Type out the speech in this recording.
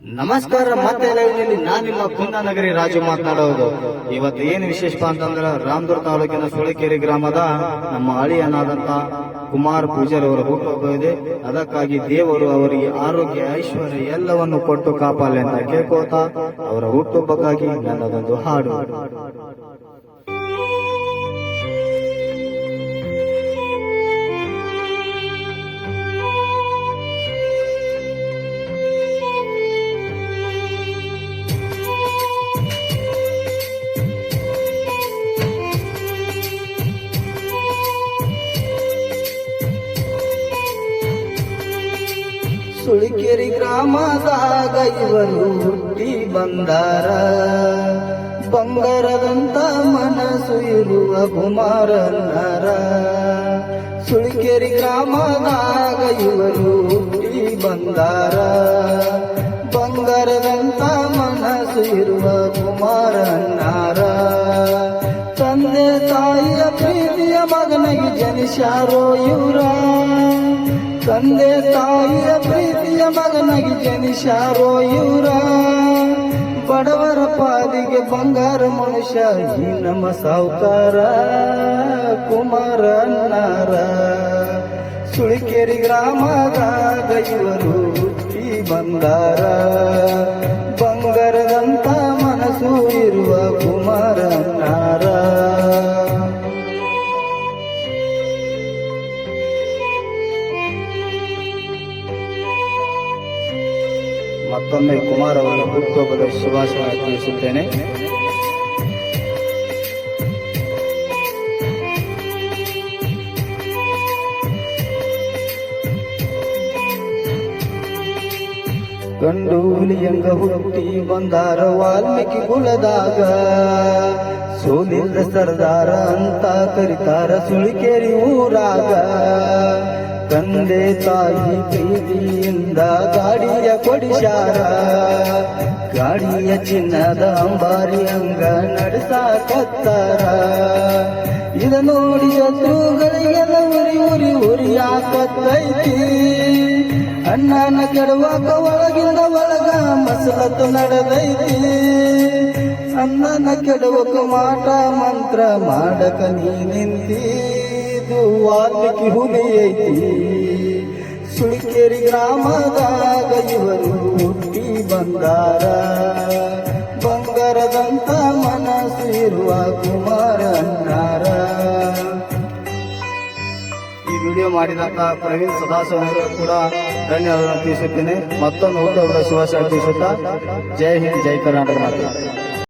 ನಮಸ್ಕಾರ. ಮತ್ತೆ ಲೈವ್ನಲ್ಲಿ ನಾನು ನಿಮ್ಮ ಕುಂದನಗರಿ ರಾಜು ಮಾತನಾಡೋದು. ಇವತ್ತು ಏನು ವಿಶೇಷ ಅಂತಂದ್ರೆ ರಾಮದುರ್ಗ ತಾಲೂಕಿನ ಸುಳಿಕೆರೆ ಗ್ರಾಮದ ನಮ್ಮ ಅಳಿಯನಾದಂತ ಕುಮಾರ್ ಪೂಜಾರಿ ಅವರ ಹುಟ್ಟುಹಬ್ಬ ಇದೆ. ಅದಕ್ಕಾಗಿ ದೇವರು ಅವರಿಗೆ ಆರೋಗ್ಯ ಐಶ್ವರ್ಯ ಎಲ್ಲವನ್ನು ಕೊಟ್ಟು ಕಾಪಾಡಲಿ ಅಂತ ಕೇಳ್ಕೋತಾ ಅವರ ಹುಟ್ಟುಹಬ್ಬಕ್ಕಾಗಿ ನನ್ನದೊಂದು ಹಾಡು. ಸುಳಿಕೆರೆ ಗ್ರಾಮದಾಗ ಇವರು ಹುಟ್ಟಿ ಬಂದಾರ. ಬಂಗಾರದಂತ ಮನಸ್ಸು ಇರುವ ಕುಮಾರನಾರ. ಸುಳಿಕೆರೆ ಗ್ರಾಮದಾಗ ಇವರು ಹುಟ್ಟಿ ಬಂದಾರ. ಬಂಗಾರದಂತ ಮನಸ್ಸು ಇರುವ ಕುಮಾರನಾರ. ತಂದೆ ತಾಯಿಯ ಪ್ರೀತಿಯ ಮಗನಿಗೆ ಜನಿಸ್ಯಾರೋ ಇವರ. ತಂದೆ ತಾಯಿಯ ಪ್ರೀತಿಯ ಮಗನಾಗಿ ಜನಿಸ್ಯಾರೋ ಇವರ. ಬಡವರ ಪಾದಿಗೆ ಬಂಗಾರ ಮನುಷ್ಯ ಈ ನಮ್ಮ ಸಾವುಕಾರ ಕುಮಾರನಾರ. ಸುಳಿಕೆರೆ ಗ್ರಾಮದಾಗ ಇವರು ಹುಟ್ಟಿ ಬಂದಾರ. ಬಂಗಾರದಂತ ಮನಸ್ಸು ಇರುವ ಕುಮಾರನಾರ. ಮತ್ತೊಮ್ಮೆ ಕುಮಾರ್ ಅವರ ಹುಟ್ಟುಹಬ್ಬದ ಶುಭಾಶಯ ತಿಳಿಸುತ್ತೇನೆ. ಗಂಡು ಹುಲಿಯಂಗ ಹುಟ್ಟಿ ಬಂದಾರ ವಾಲ್ಮೀಕಿ ಕುಲದಾಗ. ಸೋಲಿಲ್ಲ ಸರ್ದಾರ ಅಂತ ಕರಿತಾರ ಸುಳಿಕೆರೆ ಊರಾಗ. ತಂದೆ ತಾಯಿ ಪ್ರೀತಿಯಿಂದ ಗಾಡಿಯ ಕೊಡಿಸ್ಯಾರ. ಗಾಡಿಯ ಚಿನ್ನದ ಅಂಬಾರಿ ಹಂಗ ನಡೆಸಾಕತ್ತಾರ. ಇದ ನೋಡಿ ಶತ್ರುಗಳಿಗೆಲ್ಲ ಉರಿಯಾಕತ್ತೈತಿ. ಅಣ್ಣನ ಕೆಡುವಾಗ ಒಳಗಿಂದ ಒಳಗ ಮಸಲತ್ತು ನಡೆದೈತಿ. ಅಣ್ಣನ ಕೆಡುವಕ ಮಾಟ ಮಂತ್ರ ಮಾಡಕ ನೀ ನಿಂತಿ. ವಾಲ್ಮೀಕಿ ಹುಲಿ ಐತಿ. ಸುಳಿಕೆರೆ ಗ್ರಾಮದಾಗ ಇವರು ಹುಟ್ಟಿ ಬಂದಾರ. ಬಂಗಾರದಂತ ಮನಸ್ಸು ಇರುವ ಕುಮಾರನಾರ. ಈ ವಿಡಿಯೋ ಮಾಡಿದಂತ ಪ್ರವೀಣ್ ಸದಾಶಿವ ಕೂಡ ಧನ್ಯವಾದ ತಿಳಿಸುತ್ತೇನೆ. ಮತ್ತೊಂದು ಹುಟ್ಟುಹಬ್ಬದ ಶುಭಾಶಯ ತಿಳಿಸುತ್ತಾ ಜೈ ಹಿಂದ್ ಜೈ ಕರ್ನಾಟಕ ಮಾತೆ.